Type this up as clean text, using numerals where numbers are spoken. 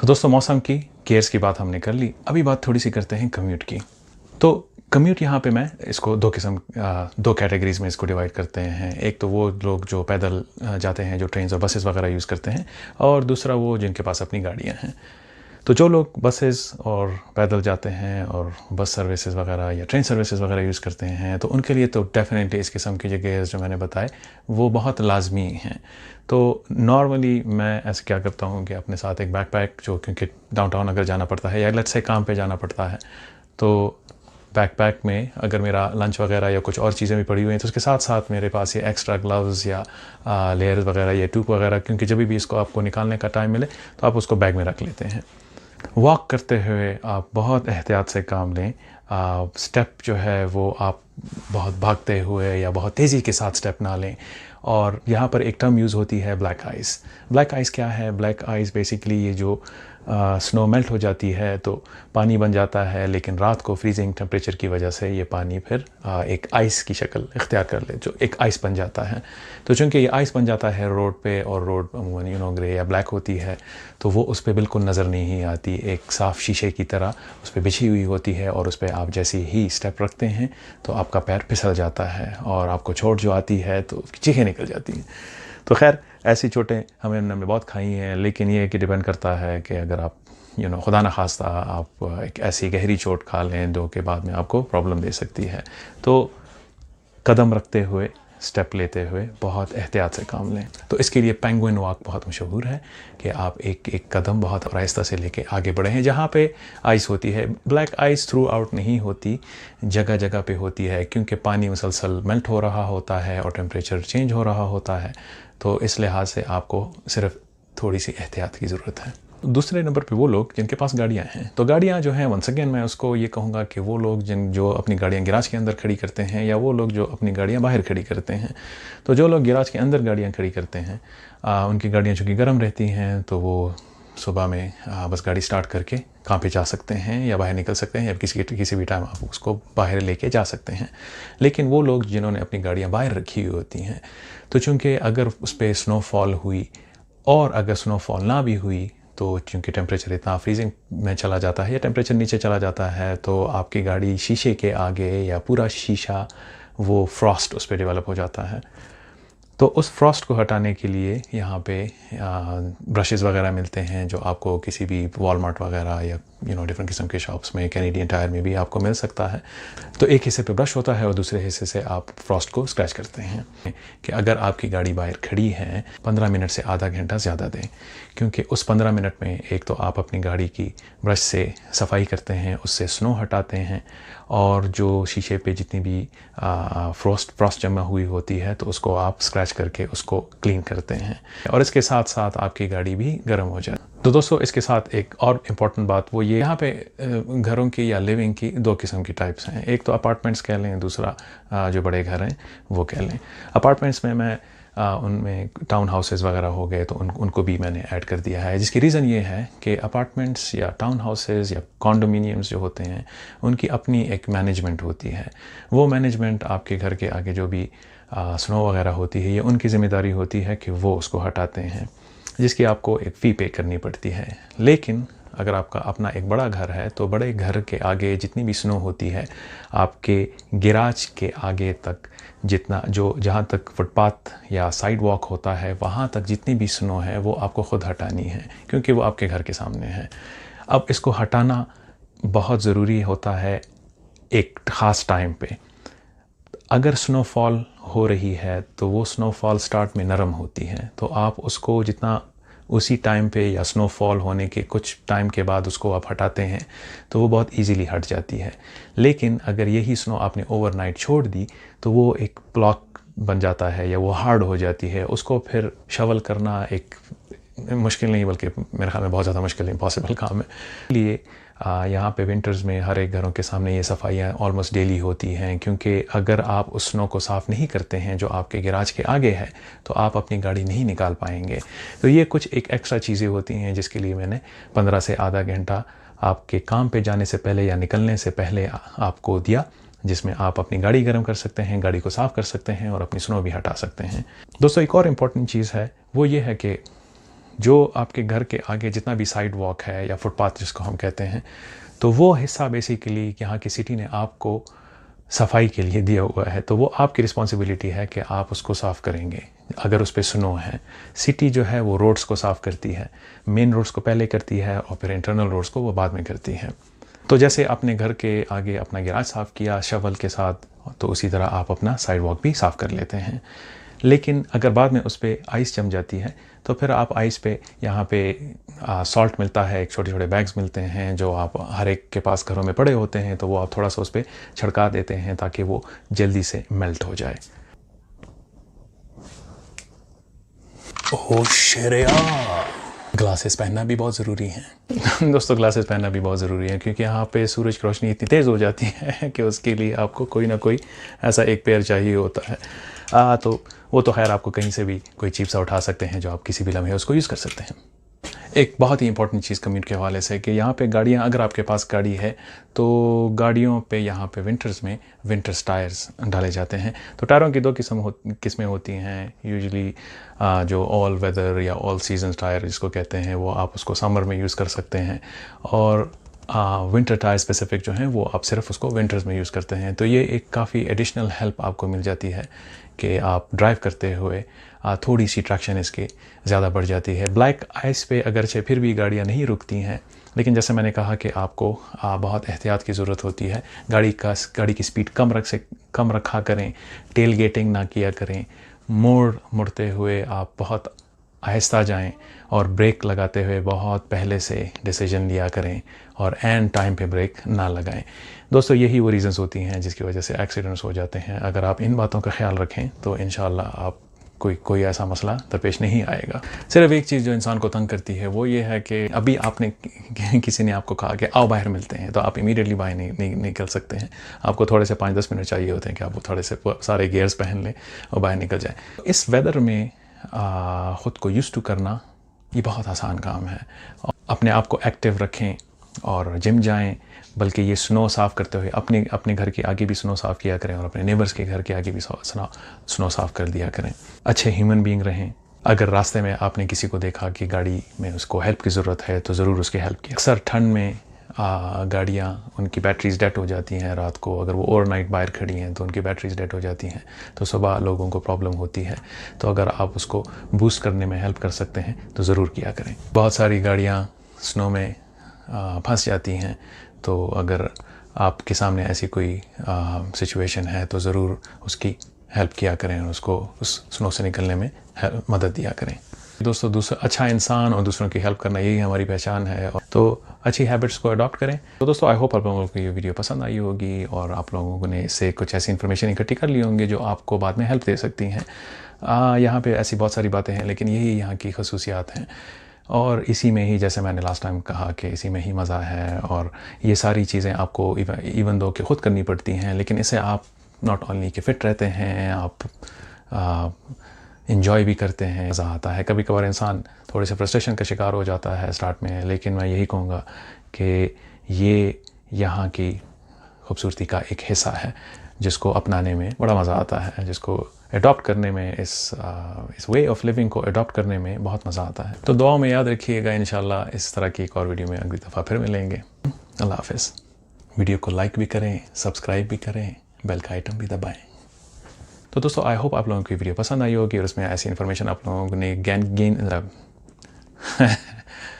तो दोस्तों मौसम की केयर्स की बात हमने कर ली। अभी बात थोड़ी सी करते हैं कम्यूट की। तो कम्यूट यहाँ पे मैं इसको दो कैटेगरीज में इसको डिवाइड करते हैं। एक तो वो लोग जो पैदल जाते हैं, जो ट्रेन्स और बसेस वगैरह यूज़ करते हैं, और दूसरा वो जिनके पास अपनी गाड़ियाँ हैं। तो जो लोग बसेस और पैदल जाते हैं और बस सर्विसेज वगैरह या ट्रेन सर्विसेज वगैरह यूज़ करते हैं, तो उनके लिए तो डेफिनेटली इस किस्म की जगह जो मैंने बताए वो बहुत लाजमी हैं। तो नॉर्मली मैं ऐसे क्या करता हूँ कि अपने साथ एक बैकपैक, जो क्योंकि डाउनटाउन अगर जाना पड़ता है या लेट्स से काम पे जाना पड़ता है, तो बैकपैक में अगर मेरा लंच वगैरह या कुछ और चीज़ें भी पड़ी हुई हैं, तो उसके साथ साथ मेरे पास ये एक्स्ट्रा ग्लव्स या लेयर्स वगैरह या ट्यूब वगैरह, क्योंकि जब भी इसको आपको निकालने का टाइम मिले तो आप उसको बैग में रख लेते हैं। वॉक करते हुए आप बहुत एहतियात से काम लें। स्टेप जो है वो आप बहुत भागते हुए या बहुत तेज़ी के साथ स्टेप ना लें। और यहाँ पर एक टर्म यूज़ होती है ब्लैक आइस। ब्लैक आइस क्या है? ब्लैक आइस बेसिकली ये जो स्नो मेल्ट हो जाती है तो पानी बन जाता है, लेकिन रात को फ्रीजिंग टेम्परेचर की वजह से ये पानी फिर एक आइस की शक्ल इख्तियार कर ले, जो एक आइस बन जाता है। तो चूँकि ये आइस बन जाता है रोड पे, और रोड अमूमन ग्रे या ब्लैक होती है, तो वो उस पर बिल्कुल नज़र नहीं आती। एक साफ़ शीशे की तरह उस पर बिछी हुई होती है, और उस पर आप जैसे ही स्टेप रखते हैं तो आपका पैर फिसल जाता है और आपको चोट जो आती है तो चीखें निकल जाती हैं। तो खैर ऐसी चोटें हमने बहुत खाई हैं, लेकिन ये कि डिपेंड करता है कि अगर आप खुदा न खास्ता आप एक ऐसी गहरी चोट खा लें जो के बाद में आपको प्रॉब्लम दे सकती है। तो कदम रखते हुए, स्टेप लेते हुए बहुत एहतियात से काम लें। तो इसके लिए पेंगुइन वॉक बहुत मशहूर है कि आप एक एक कदम बहुत आहिस्ता से लेके आगे बढ़े हैं। जहाँ पे आइस होती है, ब्लैक आइस थ्रू आउट नहीं होती, जगह जगह पे होती है, क्योंकि पानी मुसलसल मेल्ट हो रहा होता है और टेम्परेचर चेंज हो रहा होता है। तो इस लिहाज से आपको सिर्फ थोड़ी सी एहतियात की ज़रूरत है। दूसरे नंबर पे वो लोग जिनके पास गाड़ियाँ हैं। तो गाड़ियाँ जो हैं, वंस अगेन मैं उसको ये कहूँगा कि वो लोग जो अपनी गाड़ियाँ गैराज के अंदर खड़ी करते हैं, या वो लोग जो अपनी गाड़ियाँ बाहर खड़ी करते हैं। तो जो लोग गैराज के अंदर गाड़ियाँ खड़ी करते हैं, उनकी गाड़ियाँ चूँकि गर्म रहती हैं, तो वो सुबह में बस गाड़ी स्टार्ट करके कहाँ पे जा सकते हैं या बाहर निकल सकते हैं, या किसी भी टाइम आप उसको बाहर लेके जा सकते हैं। लेकिन वो लोग जिन्होंने अपनी गाड़ियाँ बाहर रखी हुई होती हैं, तो चूँकि अगर उस पर स्नोफॉल हुई, और अगर स्नोफॉल ना भी हुई, तो चूँकि टेम्परेचर इतना फ्रीजिंग में चला जाता है या टेम्परेचर नीचे चला जाता है, तो आपकी गाड़ी शीशे के आगे या पूरा शीशा वो फ्रॉस्ट उस पर डेवलप हो जाता है। तो उस फ्रॉस्ट को हटाने के लिए यहाँ पे ब्रशेज़ वगैरह मिलते हैं, जो आपको किसी भी वॉलमार्ट वगैरह या डिफरेंट किस्म के शॉप्स में, कैनेडियन टायर में भी आपको मिल सकता है। तो एक हिस्से पे ब्रश होता है और दूसरे हिस्से से आप फ्रॉस्ट को स्क्रैच करते हैं। कि अगर आपकी गाड़ी बाहर खड़ी है, 15 मिनट से आधा घंटा ज़्यादा दें, क्योंकि उस 15 मिनट में एक तो आप अपनी गाड़ी की ब्रश से सफाई करते हैं, उससे स्नो हटाते हैं, और जो शीशे पे जितनी भी फ्रॉस्ट जमा हुई होती है, तो उसको आप स्क्रैच करके उसको क्लीन करते हैं, और इसके साथ साथ आपकी गाड़ी भी गर्म हो जाए। तो दोस्तों इसके साथ एक और इम्पॉर्टेंट बात वो ये, यहाँ पे घरों की या लिविंग की दो किस्म की टाइप्स हैं। एक तो अपार्टमेंट्स कह लें, दूसरा जो बड़े घर हैं वो कह लें। अपार्टमेंट्स में मैं उनमें टाउन हाउसेस वगैरह हो गए, तो उनको भी मैंने ऐड कर दिया है, जिसकी रीज़न ये है कि अपार्टमेंट्स या टाउन हाउसेस या कॉन्डोमिनियम्स जो होते हैं, उनकी अपनी एक मैनेजमेंट होती है। वो मैनेजमेंट आपके घर के आगे जो भी स्नो वगैरह होती है, ये उनकी ज़िम्मेदारी होती है कि वो उसको हटाते हैं, जिसकी आपको एक फ़ी पे करनी पड़ती है। लेकिन अगर आपका अपना एक बड़ा घर है, तो बड़े घर के आगे जितनी भी स्नो होती है, आपके गैराज के आगे तक जहाँ तक फुटपाथ या साइड वॉक होता है, वहाँ तक जितनी भी स्नो है वो आपको ख़ुद हटानी है, क्योंकि वो आपके घर के सामने है। अब इसको हटाना बहुत ज़रूरी होता है एक ख़ास टाइम पे। अगर स्नोफॉल हो रही है, तो वो स्नोफॉल स्टार्ट में नरम होती है, तो आप उसको जितना उसी टाइम पे या स्नोफॉल होने के कुछ टाइम के बाद उसको आप हटाते हैं, तो वो बहुत इजीली हट जाती है। लेकिन अगर यही स्नो आपने ओवरनाइट छोड़ दी, तो वो एक ब्लॉक बन जाता है या वो हार्ड हो जाती है। उसको फिर शवल करना एक मुश्किल नहीं, बल्कि मेरे ख्याल में बहुत ज़्यादा मुश्किल, इम्पॉसिबल काम है। इसलिए यहाँ पे विंटर्स में हर एक घरों के सामने ये सफाइयाँ ऑलमोस्ट डेली होती हैं, क्योंकि अगर आप उस स्नो को साफ़ नहीं करते हैं जो आपके गैराज के आगे है, तो आप अपनी गाड़ी नहीं निकाल पाएंगे। तो ये कुछ एक एक्स्ट्रा चीज़ें होती हैं जिसके लिए मैंने 15 से आधा घंटा आपके काम पे जाने से पहले या निकलने से पहले आपको दिया, जिसमें आप अपनी गाड़ी गर्म कर सकते हैं, गाड़ी को साफ़ कर सकते हैं और अपनी स्नो भी हटा सकते हैं। दोस्तों एक और इम्पॉर्टेंट चीज़ है, वो ये है कि जो आपके घर के आगे जितना भी साइड वॉक है या फुटपाथ जिसको हम कहते हैं, तो वो हिस्सा बेसिकली यहाँ की सिटी ने आपको सफाई के लिए दिया हुआ है, तो वो आपकी रिस्पॉन्सिबिलिटी है कि आप उसको साफ़ करेंगे। अगर उस पर स्नो है, सिटी जो है वो रोड्स को साफ़ करती है, मेन रोड्स को पहले करती है और फिर इंटरनल रोड्स को वो बाद में करती है। तो जैसे अपने घर के आगे अपना गैराज साफ़ किया शवल के साथ, तो उसी तरह आप अपना साइड वॉक भी साफ़ कर लेते हैं। लेकिन अगर बाद में उस पर आइस जम जाती है, तो फिर आप आइस पे यहाँ पे सॉल्ट मिलता है, एक छोटे छोटे बैग्स मिलते हैं जो आप हर एक के पास घरों में पड़े होते हैं, तो वो आप थोड़ा सा उस पर छिड़का देते हैं ताकि वो जल्दी से मेल्ट हो जाए। ओह श्रेया, ग्लासेस पहनना भी बहुत ज़रूरी है। दोस्तों ग्लासेस पहनना भी बहुत ज़रूरी है क्योंकि यहाँ पे सूरज की रोशनी इतनी तेज़ हो जाती है कि उसके लिए आपको कोई ना कोई ऐसा एक पेयर चाहिए होता है। तो वो तो खैर आपको कहीं से भी कोई चीप सा उठा सकते हैं जो आप किसी भी लम्हे उसको यूज़ कर सकते हैं। एक बहुत ही इंपॉर्टेंट चीज़ कम्यूट के हवाले से कि यहाँ पे गाड़ियाँ, अगर आपके पास गाड़ी है तो गाड़ियों पे यहाँ पे विंटर्स में विंटर्स टायर्स डाले जाते हैं। तो टायरों की दो किस्में होती हैं यूजुअली। जो ऑल वेदर या ऑल सीजन टायर जिसको कहते हैं, वो आप उसको समर में यूज़ कर सकते हैं, और विंटर टायर स्पेसिफिक जो हैं वो आप सिर्फ उसको विंटर्स में यूज़ करते हैं। तो ये एक काफ़ी एडिशनल हेल्प आपको मिल जाती है कि आप ड्राइव करते हुए थोड़ी सी ट्रैक्शन इसकी ज़्यादा बढ़ जाती है। ब्लैक आइस पे अगरचे फिर भी गाड़ियाँ नहीं रुकती हैं, लेकिन जैसे मैंने कहा कि आपको बहुत एहतियात की ज़रूरत होती है। गाड़ी की स्पीड कम रखा करें, टेल गेटिंग ना किया करें, मुड़ते हुए आप बहुत आहिस्ता जाएं और ब्रेक लगाते हुए बहुत पहले से डिसीजन लिया करें और एंड टाइम पे ब्रेक ना लगाएं। दोस्तों यही वो रीज़न्स होती हैं जिसकी वजह से एक्सीडेंट्स हो जाते हैं। अगर आप इन बातों का ख्याल रखें तो इंशाल्लाह आप कोई ऐसा मसला दरपेश नहीं आएगा। सिर्फ एक चीज़ जो इंसान को तंग करती है वो ये है कि अभी आपने किसी ने आपको कहा कि आओ बाहर मिलते हैं, तो आप इमीडिएटली बाहर नहीं निकल सकते हैं। आपको थोड़े से 5-10 मिनट चाहिए होते हैं कि आप थोड़े से सारे गियर्स पहन लें और बाहर निकल जाएँ। इस वेदर में ख़ुद को यूज़ टू करना ये बहुत आसान काम है। अपने आप को एक्टिव रखें और जिम जाएं, बल्कि ये स्नो साफ़ करते हुए अपने घर के आगे भी स्नो साफ़ किया करें और अपने नेबर्स के घर के आगे भी स्नो साफ़ कर दिया करें। अच्छे ह्यूमन बीइंग रहें। अगर रास्ते में आपने किसी को देखा कि गाड़ी में उसको हेल्प की ज़रूरत है तो ज़रूर उसकी हेल्प की। अक्सर ठंड में गाड़ियाँ, उनकी बैटरीज डेड हो जाती हैं रात को। अगर वो ओवरनाइट बाहर खड़ी हैं तो उनकी बैटरीज डेड हो जाती हैं, तो सुबह लोगों को प्रॉब्लम होती है। तो अगर आप उसको बूस्ट करने में हेल्प कर सकते हैं तो ज़रूर किया करें। बहुत सारी गाड़ियाँ स्नो में फंस जाती हैं, तो अगर आपके सामने ऐसी कोई सिचुएशन है तो ज़रूर उसकी हेल्प किया करें और उसको उस स्नो से निकलने में मदद दिया करें। दोस्तों अच्छा इंसान और दूसरों की हेल्प करना यही हमारी पहचान है, और तो अच्छी हैबिट्स को अडॉप्ट करें। तो दोस्तों आई होप आप लोगों को ये वीडियो पसंद आई होगी और आप लोगों ने इससे कुछ ऐसी इन्फॉर्मेशन इकट्ठी कर ली होंगी जो आपको बाद में हेल्प दे सकती हैं। यहाँ पे ऐसी बहुत सारी बातें हैं, लेकिन यही यहाँ की खसूसियात हैं, और इसी में ही, जैसे मैंने लास्ट टाइम कहा कि इसी में ही मज़ा है। और ये सारी चीज़ें आपको इवन दो कि ख़ुद करनी पड़ती हैं, लेकिन इससे आप नॉट ओनली कि फ़िट रहते हैं, आप इंजॉय भी करते हैं, मज़ा आता है। कभी कभार इंसान थोड़े से फ्रस्ट्रेशन का शिकार हो जाता है स्टार्ट में, लेकिन मैं यही कहूँगा कि ये यहाँ की खूबसूरती का एक हिस्सा है जिसको अपनाने में बड़ा मज़ा आता है, जिसको अडॉप्ट करने में, इस वे ऑफ लिविंग को अडॉप्ट करने में बहुत मज़ा आता है। तो दुआओं में याद रखिएगा। इंशाल्लाह इस तरह की एक और वीडियो में अगली दफ़ा फिर मिलेंगे। अल्लाह हाफ़िज़। वीडियो को लाइक भी करें, सब्सक्राइब भी करें, बेल का आइटम भी दबाएं। तो दोस्तों आई होप आप लोगों को वीडियो पसंद आई होगी और उसमें ऐसी इन्फॉर्मेशन आप लोगों ने गेन